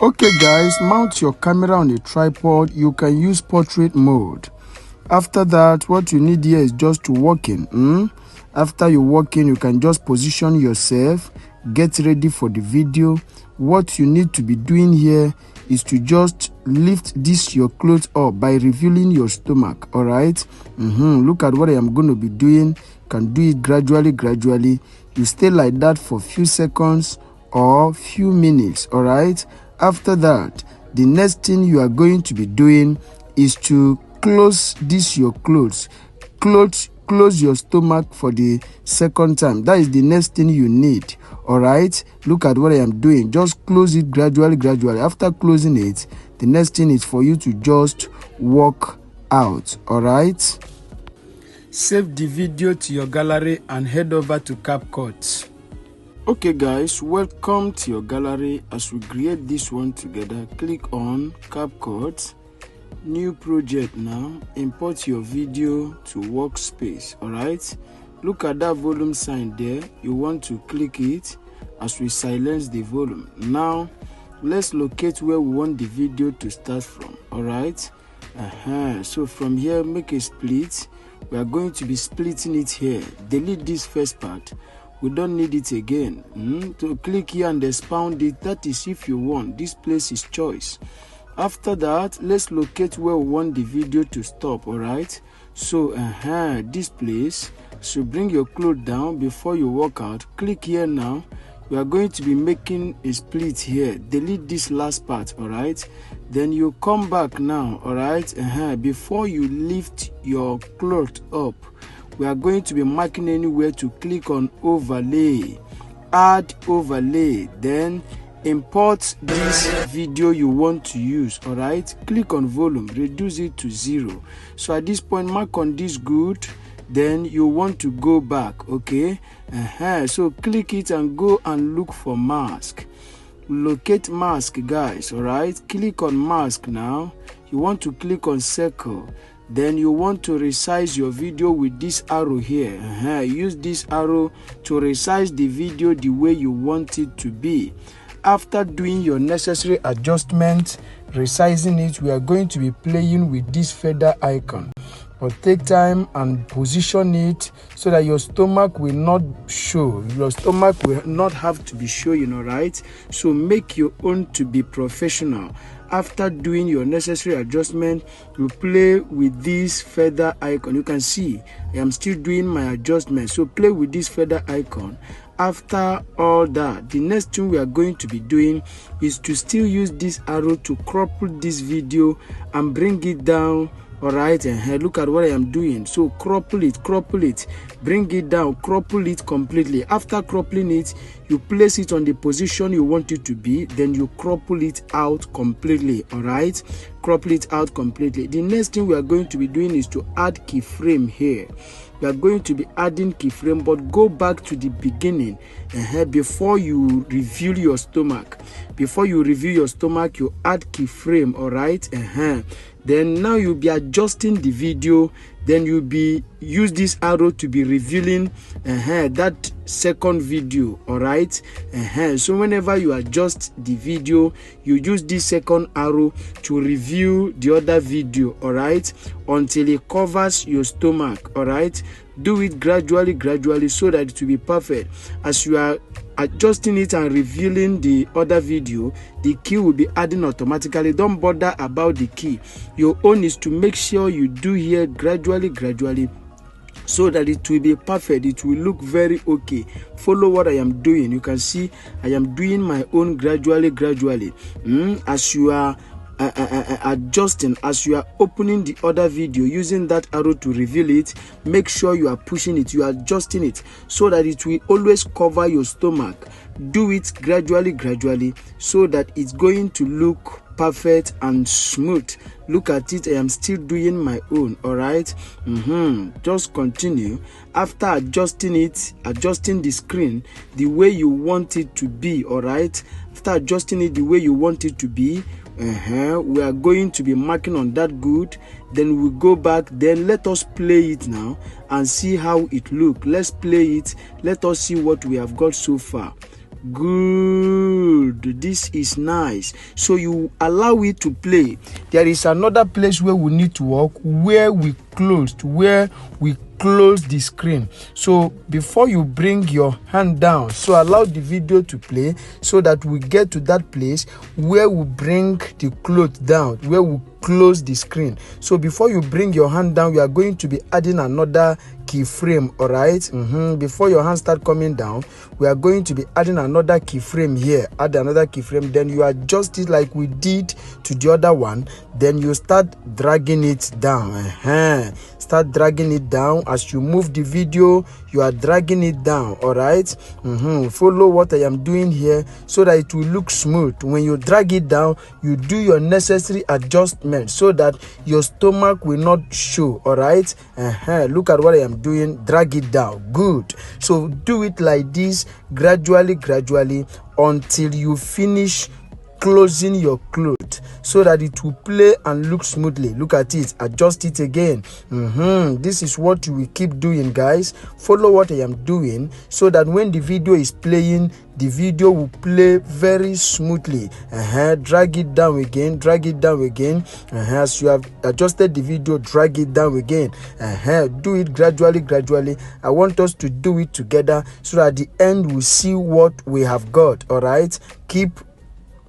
Okay guys, mount your camera on a tripod. You can use portrait mode. After that, what you need here is just to walk in. After you walk in, you can just position yourself, get ready for the video. What you need to be doing here is to just lift this your clothes up by revealing your stomach. All right. Look at what I am going to be doing. You can do it gradually. You stay like that for few seconds or few minutes. All right. After that, the next thing you are going to be doing is to close this your clothes. Close your stomach for the second time. That is the next thing you need. All right. Look at what I am doing. Just close it gradually. After closing it, the next thing is for you to just walk out. All right. Save the video to your gallery and head over to CapCut. Okay guys, welcome to your gallery. As we create this one together, click on CapCut, new project. Now import your video to workspace. All right, look at that volume sign there. You want to click it as we silence the volume. Now let's locate where we want the video to start from. All right, so from here, make a split. We are going to be splitting it here. Delete this first part. We don't need it again. To click here and expound it, that is if you want. This place is choice. After that, let's locate where we want the video to stop. All right, so this place. So bring your clothes down before you walk out. Click here now. We are going to be making a split here. Delete this last part. All right, then you come back now. All right, before you lift your cloth up, we are going to be marking anywhere to click on overlay, add overlay, then import this video you want to use. All right, click on volume, reduce it to 0. So at this point, mark on this good, then you want to go back. Okay, so click it and go and look for mask. Locate mask, guys. All right, click on mask. Now you want to click on circle. Then you want to resize your video with this arrow here. Use this arrow to resize the video the way you want it to be. After doing your necessary adjustment, resizing it, we are going to be playing with this feather icon. But take time and position it so that your stomach will not show. Your stomach will not have to be showing, all right? So make your own to be professional. After doing your necessary adjustment, you play with this feather icon. You can see I am still doing my adjustment. So play with this feather icon. After all that, the next thing we are going to be doing is to still use this arrow to crop this video and bring it down. All right, and look at what I am doing. So crop it, bring it down, crop it completely. After cropping it, you place it on the position you want it to be, then you crop it out completely. All right, crop it out completely. The next thing we are going to be doing is to add keyframe here. We are going to be adding keyframe, but go back to the beginning before you reveal your stomach. Before you reveal your stomach, you add keyframe. All right, then now you'll be adjusting the video. Then you'll be use this arrow to be revealing that second video. All right, so whenever you adjust the video, you use this second arrow to review the other video. All right, until it covers your stomach. All right, do it gradually so that it will be perfect. As you are adjusting it and revealing the other video, the key will be adding automatically. Don't bother about the key. Your own is to make sure you do here gradually so that it will be perfect. It will look very okay. Follow what I am doing. You can see I am doing my own gradually. As you are adjusting, as you are opening the other video, using that arrow to reveal it, make sure you are pushing it, you are adjusting it so that it will always cover your stomach. Do it gradually so that it's going to look perfect and smooth. Look at it, I am still doing my own. All right, just continue. After adjusting it, adjusting the screen the way you want it to be. All right, after adjusting it the way you want it to be, we are going to be marking on that good. Then we go back. Then let us play it now and see how it look. Let's play it. Let us see what we have got so far. Good. This is nice. So you allow it to play. There is another place where we need to work, where we close the screen. So before you bring your hand down, so allow the video to play so that we get to that place where we bring the cloth down, where we close the screen. So before you bring your hand down, we are going to be adding another keyframe. All right, before your hand start coming down, we are going to be adding another keyframe here. Add another keyframe, then you adjust it like we did to the other one. Then you start dragging it down. Start dragging it down. As you move the video, you are dragging it down. All right, follow what I am doing here so that it will look smooth. When you drag it down, you do your necessary adjustment so that your stomach will not show. All right, look at what I am doing. Drag it down. Good. So do it like this, gradually until you finish closing your cloth so that it will play and look smoothly. Look at it. Adjust it again. This is what you will keep doing, guys. Follow what I am doing so that when the video is playing, the video will play very smoothly. Drag it down again. As you have adjusted the video, drag it down again. Do it gradually. I want us to do it together so that at the end we'll see what we have got. All right, keep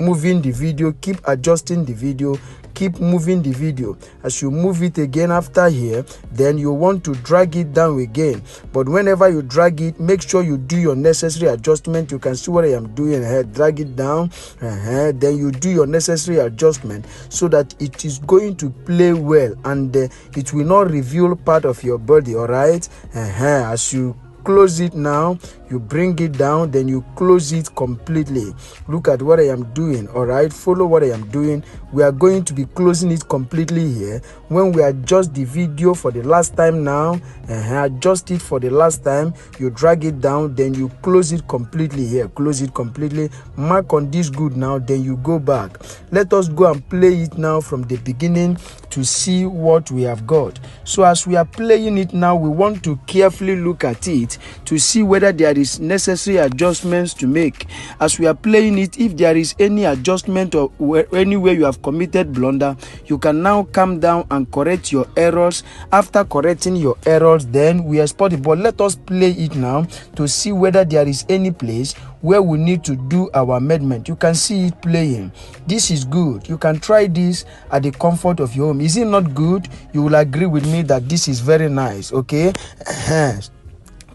moving the video, keep adjusting the video, keep moving the video. As you move it again after here, then you want to drag it down again. But whenever you drag it, make sure you do your necessary adjustment. You can see what I am doing here. Drag it down, then you do your necessary adjustment so that it is going to play well and it will not reveal part of your body. All right, as you close it now, you bring it down, then you close it completely. Look at what I am doing. All right, follow what I am doing. We are going to be closing it completely here. When we adjust the video for the last time now, adjust it for the last time, you drag it down, then you close it completely here. Close it completely. Mark on this good now, then you go back. Let us go and play it now from the beginning to see what we have got. So as we are playing it now, we want to carefully look at it to see whether there is necessary adjustments to make. As we are playing it, if there is any adjustment or anywhere you have committed blunder, you can now come down and correct your errors. After correcting your errors, then we export it. But let us play it now to see whether there is any place where we need to do our amendment. You can see it playing. This is good. You can try this at the comfort of your home. Is it not good? You will agree with me that this is very nice. Okay,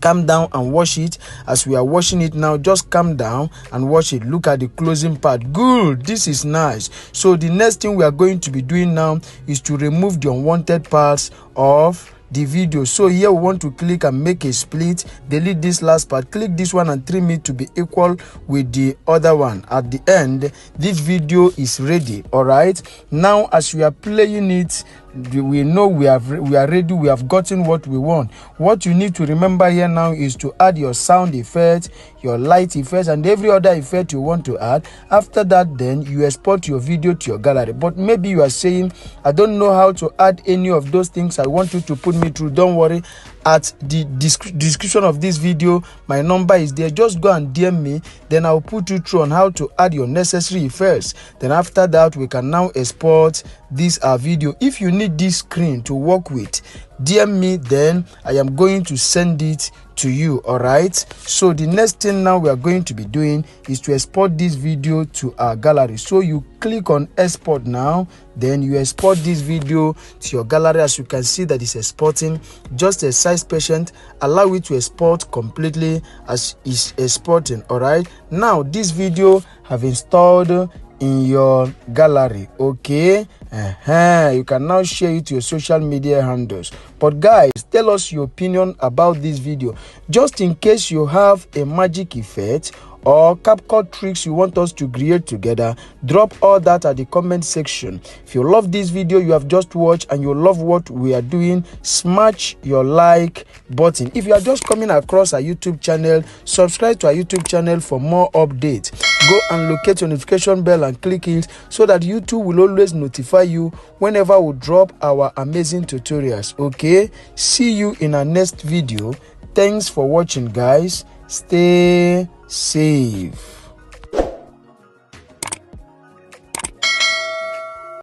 come down and wash it. As we are washing it now, just come down and wash it. Look at the closing part. Good. This is nice. So the next thing we are going to be doing now is to remove the unwanted parts of the video. So here we want to click and make a split. Delete this last part. Click this one and trim it to be equal with the other one. At the end, this video is ready. All right, now as we are playing it, we know we are ready. We have gotten what we want. What you need to remember here now is to add your sound effect, your light effects, and every other effect you want to add. After that, then you export your video to your gallery. But maybe you are saying, I don't know how to add any of those things. I want you to put me through. Don't worry. At the description of this video, my number is there. Just go and DM me, then I'll put you through on how to add your necessary effects. Then after that, we can now export this video. If you need this screen to work with, DM me, then I am going to send it to you. All right, so the next thing now we are going to be doing is to export this video to our gallery. So you click on export now, then you export this video to your gallery. As you can see that it's exporting. Just a size patient, allow it to export completely as it's exporting. All right, now this video have installed in your gallery. Okay, you can now share it to your social media handles. But guys, tell us your opinion about this video. Just in case you have a magic effect or CapCut tricks you want us to create together, drop all that at the comment section. If you love this video you have just watched and you love what we are doing, smash your like button. If you are just coming across our YouTube channel, subscribe to our YouTube channel for more updates. Go and locate your notification bell and click it so that YouTube will always notify you whenever we drop our amazing tutorials. Okay, see you in our next video. Thanks for watching, guys. Stay save.